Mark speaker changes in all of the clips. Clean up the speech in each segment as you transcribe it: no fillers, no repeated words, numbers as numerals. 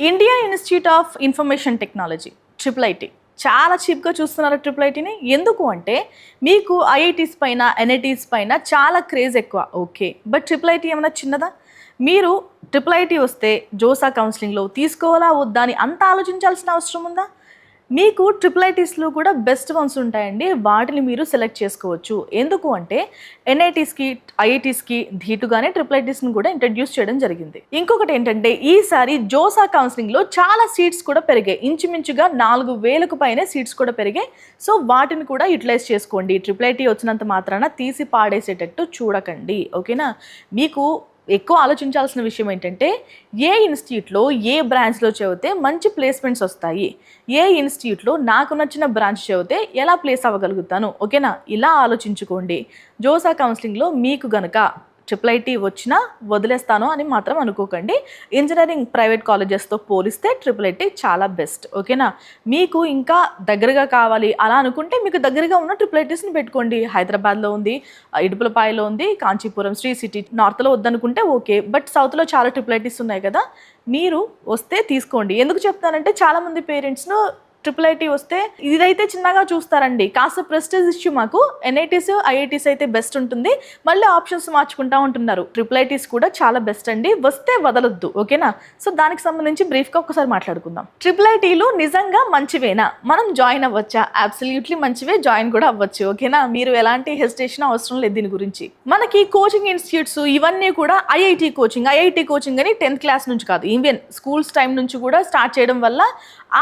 Speaker 1: Indian institute of information technology IIIT చాలా చీప్గా చూస్తున్నారు IIITని. ఎందుకు అంటే మీకు ఐఐటీస్ పైన ఎన్ఐటీస్ పైన చాలా క్రేజ్ ఎక్కువ. ఓకే, బట్ IIIT ఏమైనా చిన్నదా? మీరు IIIT వస్తే జోసా కౌన్సిలింగ్లో తీసుకోవాలా వద్దా అని అంత ఆలోచించాల్సిన అవసరం ఉందా? మీకు IIITస్లో కూడా బెస్ట్ వన్స్ ఉంటాయండి, వాటిని మీరు సెలెక్ట్ చేసుకోవచ్చు. ఎందుకు అంటే ఎన్ఐటీస్కి ఐఐటీస్కి ధీటుగానే IIITస్ని కూడా ఇంట్రడ్యూస్ చేయడం జరిగింది. ఇంకొకటి ఏంటంటే ఈసారి జోసా కౌన్సిలింగ్లో చాలా సీట్స్ కూడా పెరిగాయి, ఇంచుమించుగా 4,000కు పైనే సీట్స్ కూడా పెరిగాయి. సో వాటిని కూడా యూటిలైజ్ చేసుకోండి. IIIT వచ్చినంత మాత్రాన తీసి పాడేసేటట్టు చూడకండి, ఓకేనా? మీకు ఎక్కువ ఆలోచించాల్సిన విషయం ఏంటంటే ఏ ఇన్స్టిట్యూట్లో ఏ బ్రాంచ్లో చదివితే మంచి ప్లేస్మెంట్స్ వస్తాయి, ఏ ఇన్స్టిట్యూట్లో నాకు నచ్చిన బ్రాంచ్ చదివితే ఎలా ప్లేస్ అవ్వగలుగుతాను, ఓకేనా? ఇలా ఆలోచించుకోండి. జోసా కౌన్సిలింగ్లో మీకు గనక IIIT వచ్చినా వదిలేస్తాను అని మాత్రం అనుకోకండి. ఇంజనీరింగ్ ప్రైవేట్ కాలేజెస్తో పోలిస్తే IIIT చాలా బెస్ట్, ఓకేనా? మీకు ఇంకా దగ్గరగా కావాలి అలా అనుకుంటే మీకు దగ్గరగా ఉన్న IIITస్ని పెట్టుకోండి. హైదరాబాద్లో ఉంది, ఇడుపులపాయలో ఉంది, కాంచీపురం, శ్రీ సిటీ. నార్త్లో వద్దనుకుంటే ఓకే, బట్ సౌత్లో చాలా IIITస్ ఉన్నాయి కదా, మీరు వస్తే తీసుకోండి. ఎందుకు చెప్తానంటే చాలామంది పేరెంట్స్ను IIIT వస్తే ఇదైతే చిన్నగా చూస్తారండి, కాస్త ప్రెస్టేజ్ ఇష్యూ. మాకు ఎన్ఐటీస్ ఐఐటీస్ అయితే బెస్ట్ ఉంటుంది, మళ్ళీ ఆప్షన్స్ మార్చుకుంటా ఉంటున్నారు. IIITస్ కూడా చాలా బెస్ట్ అండి, వస్తే వదలొద్దు, ఓకేనా? సో దానికి సంబంధించి బ్రీఫ్గా ఒకసారి మాట్లాడుకుందాం. IIITలు నిజంగా మంచివేనా? మనం జాయిన్ అవ్వచ్చా? అబ్సల్యూట్లీ మంచివే, జాయిన్ కూడా అవ్వచ్చు, ఓకేనా? మీరు ఎలాంటి హెసిటేషన్ అవసరం లేదు దీని గురించి. మనకి కోచింగ్ ఇన్స్టిట్యూట్స్ ఇవన్నీ కూడా ఐఐటి కోచింగ్ అని 10th క్లాస్ నుంచి కాదు, ఈవెన్ స్కూల్స్ టైం నుంచి కూడా స్టార్ట్ చేయడం వల్ల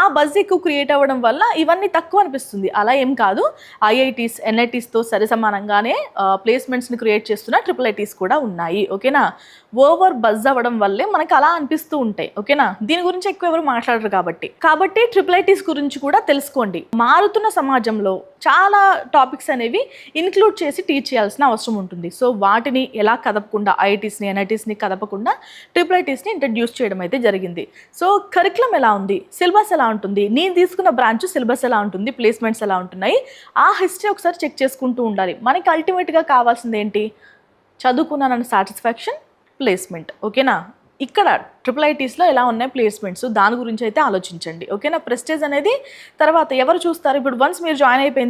Speaker 1: ఆ బజ్ ఎక్కువ క్రియేట్ అవ్వడం వల్ల ఇవన్నీ తక్కువ అనిపిస్తుంది. అలా ఏం కాదు, ఐఐటీస్ ఎన్ఐటీస్తో సరి సమానంగానే ప్లేస్మెంట్స్ని క్రియేట్ చేస్తున్న IIITస్ కూడా ఉన్నాయి, ఓకేనా? ఓవర్ బజ్ అవ్వడం వల్లే మనకు అలా అనిపిస్తూ ఉంటాయి, ఓకేనా? దీని గురించి ఎక్కువ ఎవరు మాట్లాడరు కాబట్టి IIITస్ గురించి కూడా తెలుసుకోండి. మారుతున్న సమాజంలో చాలా టాపిక్స్ అనేవి ఇన్క్లూడ్ చేసి టీచ్ చేయాల్సిన అవసరం ఉంటుంది. సో వాటిని ఎలా కదపకుండా, ఐఐటీస్ని ఎన్ఐటీస్ని కదపకుండా IIITస్ని ఇంట్రడ్యూస్ చేయడం అయితే జరిగింది. సో కరికులం ఎలా ఉంది, సిలబస్ ఎలా ఉంటుంది, నేను తీసుకున్న బ్రాంచ్ సిలబస్ ఎలా ఉంటుంది, ప్లేస్మెంట్స్ ఎలా ఉంటున్నాయి, ఆ హిస్టరీ ఒకసారి చెక్ చేసుకుంటూ ఉండాలి. మనకి అల్టిమేట్గా కావాల్సింది ఏంటి? చదువుకున్నానన్న సాటిస్ఫాక్షన్, ప్లేస్మెంట్, ఓకేనా? ఇక్కడ IIITస్లో ఎలా ఉన్నాయి ప్లేస్మెంట్స్, దాని గురించి అయితే ఆలోచించండి, ఓకేనా? ప్రెస్టేజ్ అనేది తర్వాత ఎవరు చూస్తారు? ఇప్పుడు వన్స్ మీరు జాయిన్ అయిపోయింది